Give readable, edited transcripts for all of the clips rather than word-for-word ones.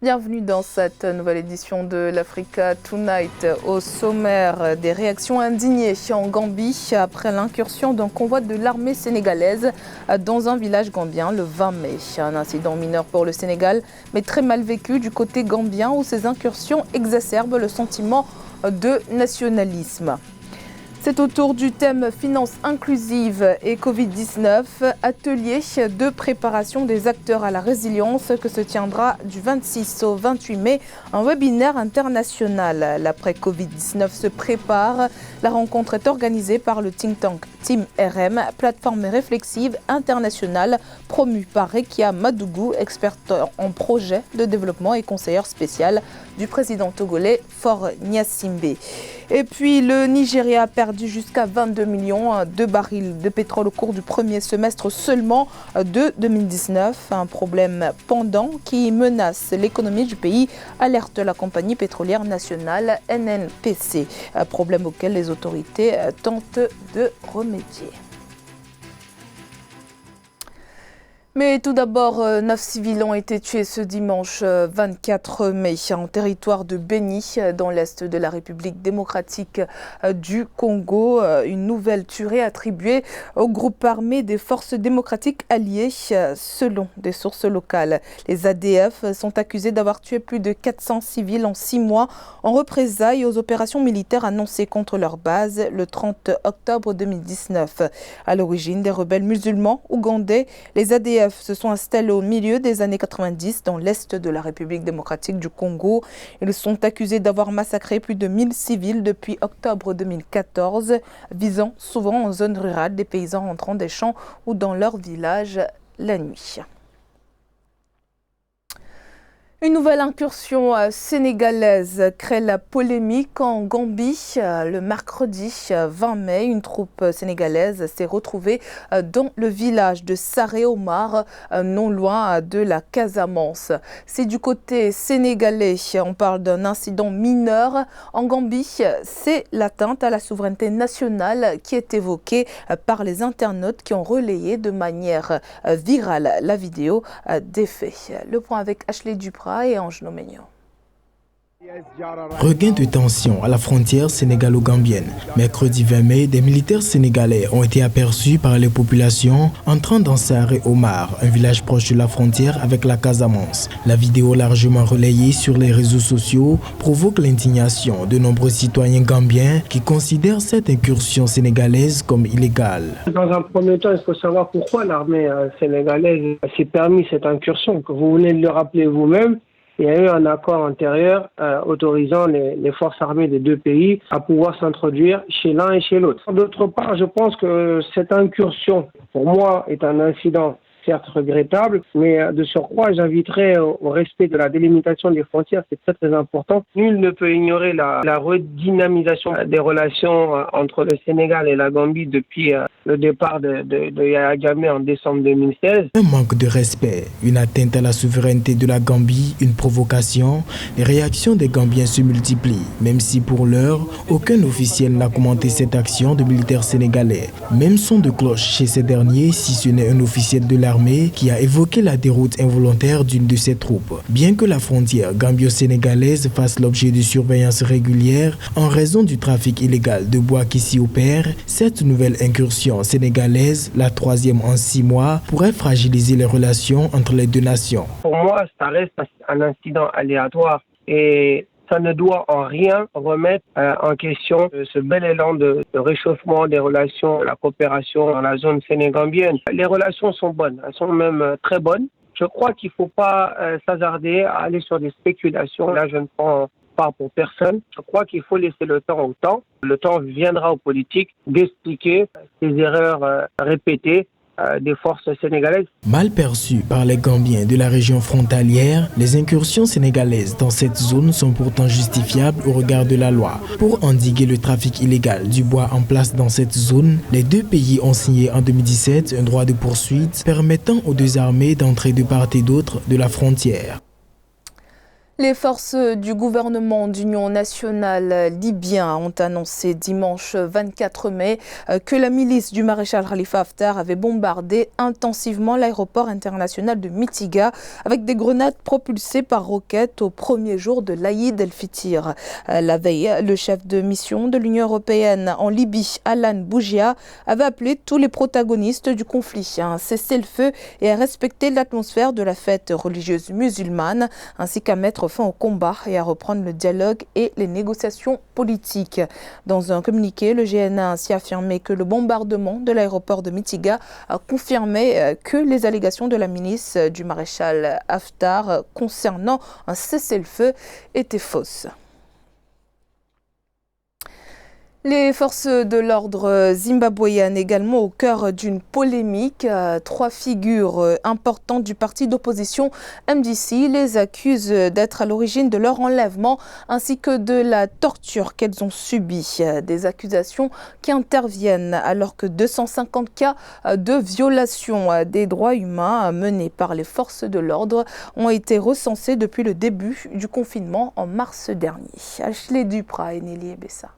Bienvenue dans cette nouvelle édition de l'Africa Tonight. Au sommaire, des réactions indignées en Gambie après l'incursion d'un convoi de l'armée sénégalaise dans un village gambien le 20 mai. Un incident mineur pour le Sénégal, mais très mal vécu du côté gambien où ces incursions exacerbent le sentiment de nationalisme. C'est autour du thème Finances inclusives et Covid-19, atelier de préparation des acteurs à la résilience que se tiendra du 26 au 28 mai, un webinaire international. L'après-Covid-19 se prépare. La rencontre est organisée par le think tank Team RM, plateforme réflexive internationale promue par Rekia Madougou, experte en projet de développement et conseillère spéciale du président togolais Faure Gnassingbé. Et puis le Nigeria a perdu jusqu'à 22 millions de barils de pétrole au cours du premier semestre seulement de 2019. Un problème pendant qui menace l'économie du pays, alerte la compagnie pétrolière nationale NNPC. Un problème auquel les autorités tentent de remédier. Mais tout d'abord, 9 civils ont été tués ce dimanche 24 mai en territoire de Béni, dans l'est de la République démocratique du Congo. Une nouvelle tuerie attribuée au groupe armé des forces démocratiques alliées, selon des sources locales. Les ADF sont accusés d'avoir tué plus de 400 civils en 6 mois en représailles aux opérations militaires annoncées contre leur base le 30 octobre 2019. À l'origine des rebelles musulmans ougandais, les ADF se sont installés au milieu des années 90 dans l'est de la République démocratique du Congo. Ils sont accusés d'avoir massacré plus de 1000 civils depuis octobre 2014, visant souvent en zone rurale des paysans rentrant des champs ou dans leur village la nuit. Une nouvelle incursion sénégalaise crée la polémique en Gambie. Le mercredi 20 mai, une troupe sénégalaise s'est retrouvée dans le village de Saré Omar, non loin de la Casamance. C'est du côté sénégalais, on parle d'un incident mineur. En Gambie, c'est l'atteinte à la souveraineté nationale qui est évoquée par les internautes qui ont relayé de manière virale la vidéo des faits. Le point avec Ashley Duprat et Ange Noménian. Regain de tension à la frontière sénégalo-gambienne. Mercredi 20 mai, des militaires sénégalais ont été aperçus par les populations entrant dans Saré Omar, un village proche de la frontière avec la Casamance. La vidéo largement relayée sur les réseaux sociaux provoque l'indignation de nombreux citoyens gambiens qui considèrent cette incursion sénégalaise comme illégale. Dans un premier temps, il faut savoir pourquoi l'armée sénégalaise s'est permis cette incursion. Vous venez de le rappeler vous-même. Il y a eu un accord antérieur autorisant les forces armées des deux pays à pouvoir s'introduire chez l'un et chez l'autre. D'autre part, je pense que cette incursion, pour moi, est un incident certes regrettable, mais de surcroît, j'inviterai au respect de la délimitation des frontières, c'est très très important. Nul ne peut ignorer la redynamisation des relations entre le Sénégal et la Gambie depuis le départ de Yaya Jammeh en décembre 2016. Un manque de respect, une atteinte à la souveraineté de la Gambie, une provocation, les réactions des Gambiens se multiplient, même si pour l'heure, aucun officiel n'a commenté cette action de militaires sénégalais. Même son de cloche chez ces derniers, si ce n'est un officiel de l'armée qui a évoqué la déroute involontaire d'une de ses troupes. Bien que la frontière gambio-sénégalaise fasse l'objet de surveillance régulière en raison du trafic illégal de bois qui s'y opère, cette nouvelle incursion sénégalaise, la 3e en 6 mois, pourrait fragiliser les relations entre les deux nations. Pour moi, ça reste un incident aléatoire et ça ne doit en rien remettre en question ce bel élan de réchauffement des relations, la coopération dans la zone sénégambienne. Les relations sont bonnes, elles sont même très bonnes. Je crois qu'il ne faut pas s'hasarder à aller sur des spéculations. Là, je ne prends pas pour personne. Je crois qu'il faut laisser le temps au temps. Le temps viendra aux politiques d'expliquer ces erreurs répétées des forces sénégalaises. Mal perçues par les Gambiens de la région frontalière, les incursions sénégalaises dans cette zone sont pourtant justifiables au regard de la loi. Pour endiguer le trafic illégal du bois en place dans cette zone, les deux pays ont signé en 2017 un droit de poursuite permettant aux deux armées d'entrer de part et d'autre de la frontière. Les forces du gouvernement d'union nationale libyen ont annoncé dimanche 24 mai que la milice du maréchal Khalifa Haftar avait bombardé intensivement l'aéroport international de Mitiga avec des grenades propulsées par roquettes au premier jour de l'Aïd el-Fitir. La veille, le chef de mission de l'Union européenne en Libye, Alan Bougia, avait appelé tous les protagonistes du conflit à cesser le feu et à respecter l'atmosphère de la fête religieuse musulmane, ainsi qu'à mettre fin au combat et à reprendre le dialogue et les négociations politiques. Dans un communiqué, le GNA a ainsi affirmé que le bombardement de l'aéroport de Mitiga a confirmé que les allégations de la milice du maréchal Haftar concernant un cessez-le-feu étaient fausses. Les forces de l'ordre zimbabwéennes également au cœur d'une polémique. 3 figures importantes du parti d'opposition MDC les accusent d'être à l'origine de leur enlèvement ainsi que de la torture qu'elles ont subie. Des accusations qui interviennent alors que 250 cas de violation des droits humains menés par les forces de l'ordre ont été recensés depuis le début du confinement en mars dernier. Ashley Duprat et Nelly Ebessa.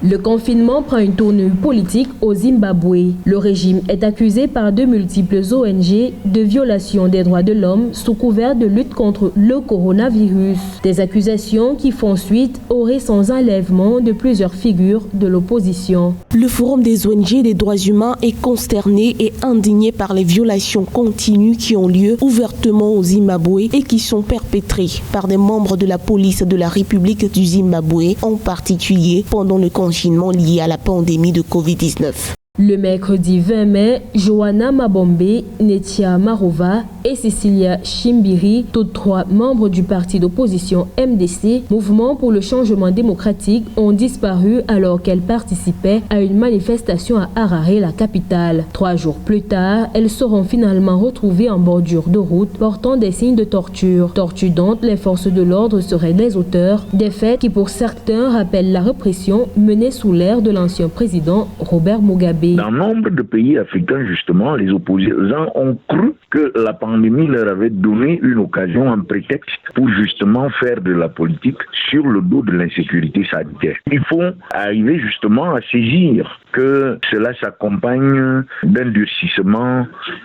Le confinement prend une tournure politique au Zimbabwe. Le régime est accusé par de multiples ONG de violation des droits de l'homme sous couvert de lutte contre le coronavirus. Des accusations qui font suite au récent enlèvement de plusieurs figures de l'opposition. Le Forum des ONG des droits humains est consterné et indigné par les violations continues qui ont lieu ouvertement au Zimbabwe et qui sont perpétrées par des membres de la police de la République du Zimbabwe, en particulier pendant le confinement lié à la pandémie de Covid-19. Le mercredi 20 mai, Johanna Mabombe, Netia Marova et Cecilia Chimbiri, toutes 3 membres du parti d'opposition MDC, Mouvement pour le changement démocratique, ont disparu alors qu'elles participaient à une manifestation à Harare, la capitale. 3 jours plus tard, elles seront finalement retrouvées en bordure de route portant des signes de torture. Torture dont les forces de l'ordre seraient les auteurs, des faits qui pour certains rappellent la répression menée sous l'ère de l'ancien président Robert Mugabe. Dans nombre de pays africains, justement, les opposants ont cru que la pandémie leur avait donné une occasion, un prétexte pour justement faire de la politique sur le dos de l'insécurité sanitaire. Il faut arriver justement à saisir que cela s'accompagne d'un durcissement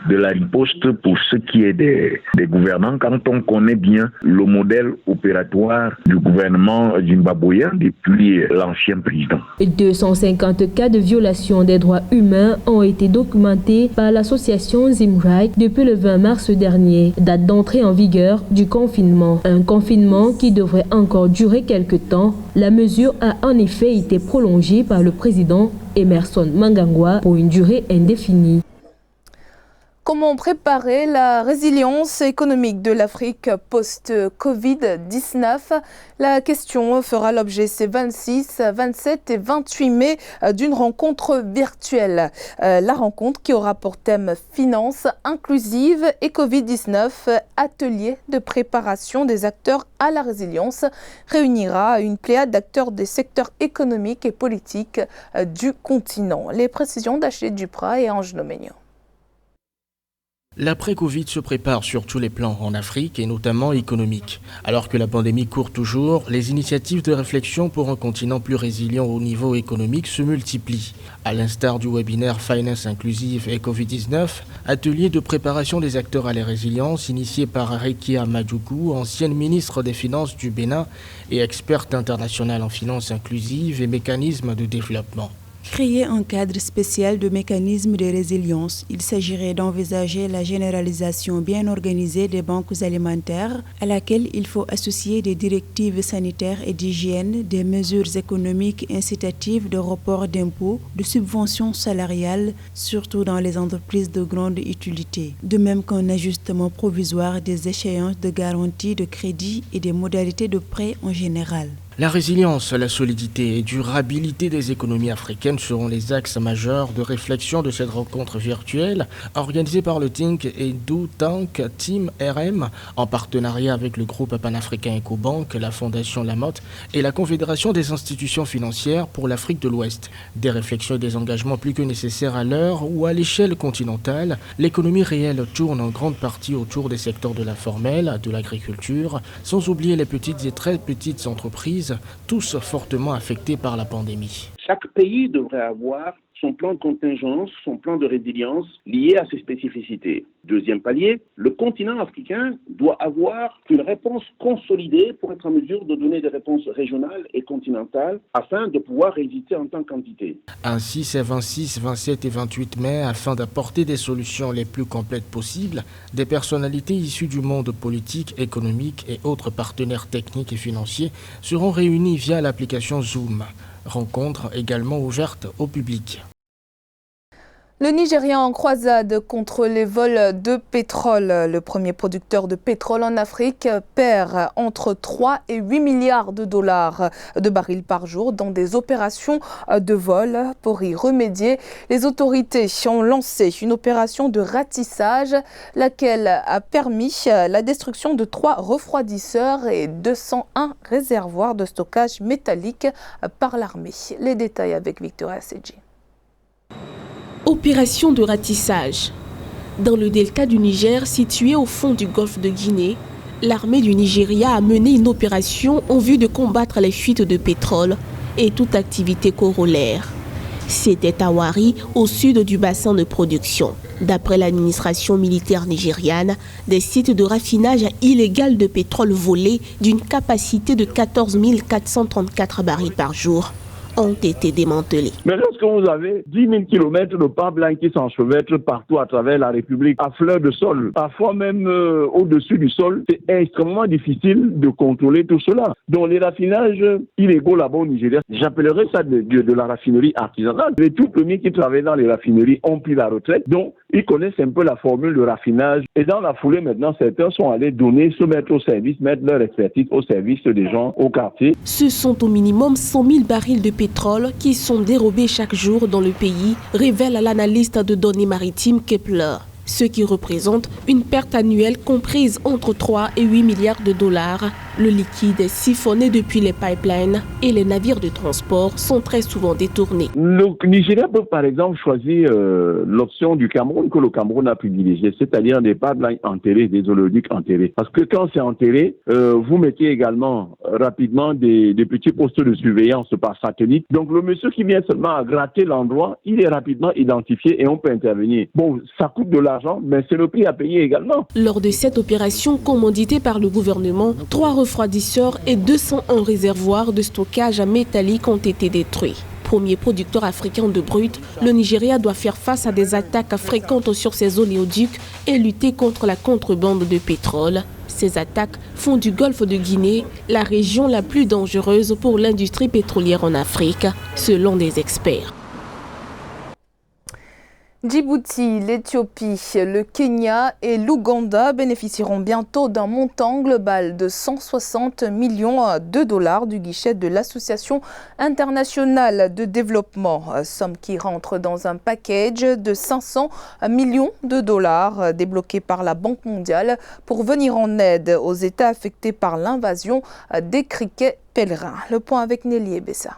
de la riposte pour ce qui est des gouvernants, quand on connaît bien le modèle opératoire du gouvernement zimbabwéen depuis l'ancien président. 250 cas de violation des droits humains ont été documentés par l'association Zimright depuis le 20 mars dernier, date d'entrée en vigueur du confinement. Un confinement qui devrait encore durer quelques temps. La mesure a en effet été prolongée par le président Emmerson Mnangagwa pour une durée indéfinie. Comment préparer la résilience économique de l'Afrique post-Covid-19? La question fera l'objet ces 26, 27 et 28 mai d'une rencontre virtuelle. La rencontre qui aura pour thème Finances inclusives et Covid-19, atelier de préparation des acteurs à la résilience, réunira une pléiade d'acteurs des secteurs économiques et politiques du continent. Les précisions d'Ashley Duprat et Ange Noménio. L'après-Covid se prépare sur tous les plans en Afrique et notamment économique. Alors que la pandémie court toujours, les initiatives de réflexion pour un continent plus résilient au niveau économique se multiplient. À l'instar du webinaire Finance inclusive et Covid-19, atelier de préparation des acteurs à la résilience initié par Rekia Madjougou, ancienne ministre des Finances du Bénin et experte internationale en finances inclusives et mécanismes de développement. Créer un cadre spécial de mécanismes de résilience, il s'agirait d'envisager la généralisation bien organisée des banques alimentaires à laquelle il faut associer des directives sanitaires et d'hygiène, des mesures économiques incitatives de report d'impôts, de subventions salariales, surtout dans les entreprises de grande utilité, de même qu'un ajustement provisoire des échéances de garantie de crédit et des modalités de prêt en général. La résilience, la solidité et durabilité des économies africaines seront les axes majeurs de réflexion de cette rencontre virtuelle organisée par le Think et Do Tank Team RM en partenariat avec le groupe panafricain Ecobank, la Fondation Lamotte et la Confédération des institutions financières pour l'Afrique de l'Ouest. Des réflexions et des engagements plus que nécessaires à l'heure où, à l'échelle continentale, l'économie réelle tourne en grande partie autour des secteurs de l'informel, de l'agriculture, sans oublier les petites et très petites entreprises, tous fortement affectés par la pandémie. Chaque pays devrait avoir son plan de contingence, son plan de résilience lié à ses spécificités. Deuxième palier, le continent africain doit avoir une réponse consolidée pour être en mesure de donner des réponses régionales et continentales afin de pouvoir résister en tant qu'entité. Ainsi, ces 26, 27 et 28 mai, afin d'apporter des solutions les plus complètes possibles, des personnalités issues du monde politique, économique et autres partenaires techniques et financiers seront réunis via l'application Zoom. Rencontre également ouverte au public. Le Nigeria en croisade contre les vols de pétrole. Le premier producteur de pétrole en Afrique perd entre 3 et 8 milliards de dollars de barils par jour dans des opérations de vol. Pour y remédier, les autorités ont lancé une opération de ratissage, laquelle a permis la destruction de 3 refroidisseurs et 201 réservoirs de stockage métallique par l'armée. Les détails avec Victoria Seji. Opération de ratissage. Dans le delta du Niger, situé au fond du golfe de Guinée, l'armée du Nigeria a mené une opération en vue de combattre les fuites de pétrole et toute activité corollaire. C'était à Wari, au sud du bassin de production. D'après l'administration militaire nigériane, des sites de raffinage illégal de pétrole volé d'une capacité de 14 434 barils par jour ont été démantelés. Mais lorsque vous avez 10 000 km de pas blanc qui s'enchevêtrent partout à travers la République, à fleur de sol, parfois même au-dessus du sol, c'est extrêmement difficile de contrôler tout cela. Donc les raffinages illégaux là-bas au Nigeria, j'appellerais ça de la raffinerie artisanale. Les tout premiers qui travaillaient dans les raffineries ont pris la retraite, donc ils connaissent un peu la formule de raffinage. Et dans la foulée maintenant, certains sont allés se mettre au service, mettre leur expertise au service des gens au quartier. Ce sont au minimum 100 000 barils de pétrole qui sont dérobés chaque jour dans le pays, révèle l'analyste de données maritimes Kepler. Ce qui représente une perte annuelle comprise entre 3 et 8 milliards de dollars. Le liquide est siphonné depuis les pipelines et les navires de transport sont très souvent détournés. Le Nigeria peut par exemple choisir l'option du Cameroun que le Cameroun a privilégiée, c'est-à-dire des pipelines enterrés, des oléoducs enterrés. Parce que quand c'est enterré, vous mettez également rapidement des petits postes de surveillance par satellite. Donc le monsieur qui vient seulement à gratter l'endroit, il est rapidement identifié et on peut intervenir. Bon, ça coûte de l'argent, mais c'est le prix à payer également. Lors de cette opération commanditée par le gouvernement, 3 refroidisseurs et 201 réservoirs de stockage métallique ont été détruits. Premier producteur africain de brut, le Nigeria doit faire face à des attaques fréquentes sur ses oléoducs et lutter contre la contrebande de pétrole. Ces attaques font du golfe de Guinée la région la plus dangereuse pour l'industrie pétrolière en Afrique, selon des experts. Djibouti, l'Éthiopie, le Kenya et l'Ouganda bénéficieront bientôt d'un montant global de 160 millions de dollars du guichet de l'Association internationale de développement, somme qui rentre dans un package de 500 millions de dollars débloqué par la Banque mondiale pour venir en aide aux États affectés par l'invasion des criquets pèlerins. Le point avec Nelly Ebessa.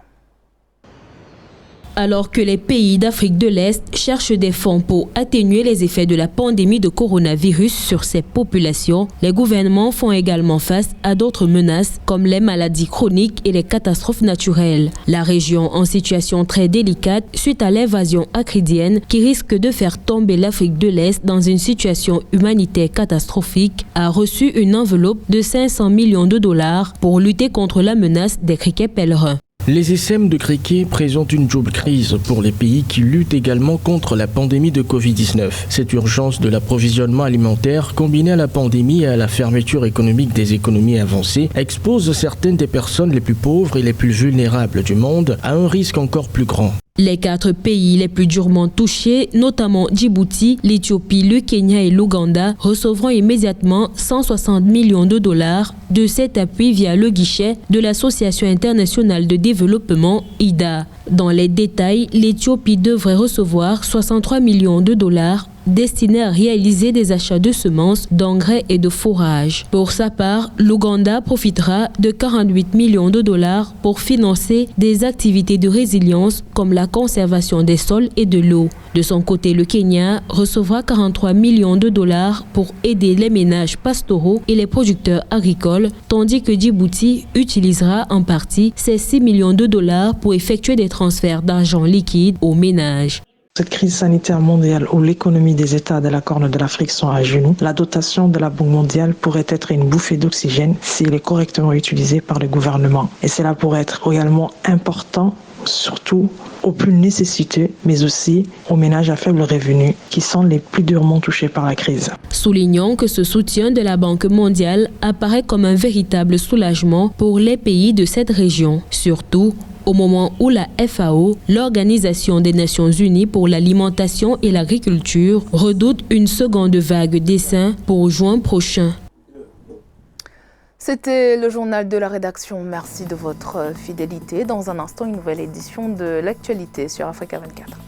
Alors que les pays d'Afrique de l'Est cherchent des fonds pour atténuer les effets de la pandémie de coronavirus sur ces populations, les gouvernements font également face à d'autres menaces comme les maladies chroniques et les catastrophes naturelles. La région en situation très délicate suite à l'invasion acridienne qui risque de faire tomber l'Afrique de l'Est dans une situation humanitaire catastrophique a reçu une enveloppe de 500 millions de dollars pour lutter contre la menace des criquets pèlerins. Les essaim de criquets présentent une double crise pour les pays qui luttent également contre la pandémie de Covid-19. Cette urgence de l'approvisionnement alimentaire, combinée à la pandémie et à la fermeture économique des économies avancées, expose certaines des personnes les plus pauvres et les plus vulnérables du monde à un risque encore plus grand. Les 4 pays les plus durement touchés, notamment Djibouti, l'Éthiopie, le Kenya et l'Ouganda, recevront immédiatement 160 millions de dollars de cet appui via le guichet de l'Association internationale de développement, IDA. Dans les détails, l'Éthiopie devrait recevoir 63 millions de dollars destinés à réaliser des achats de semences, d'engrais et de fourrage. Pour sa part, l'Ouganda profitera de 48 millions de dollars pour financer des activités de résilience comme la conservation des sols et de l'eau. De son côté, le Kenya recevra 43 millions de dollars pour aider les ménages pastoraux et les producteurs agricoles, tandis que Djibouti utilisera en partie ces 6 millions de dollars pour effectuer des transferts d'argent liquide aux ménages. Cette crise sanitaire mondiale où l'économie des États de la Corne de l'Afrique sont à genoux, la dotation de la Banque mondiale pourrait être une bouffée d'oxygène s'il est correctement utilisé par le gouvernement. Et cela pourrait être également important, surtout aux plus nécessiteux, mais aussi aux ménages à faible revenu qui sont les plus durement touchés par la crise. Soulignons que ce soutien de la Banque mondiale apparaît comme un véritable soulagement pour les pays de cette région, surtout au moment où la FAO, l'Organisation des Nations Unies pour l'alimentation et l'agriculture, redoute une seconde vague d'essaims pour juin prochain. C'était le journal de la rédaction. Merci de votre fidélité. Dans un instant, une nouvelle édition de l'actualité sur Africa 24.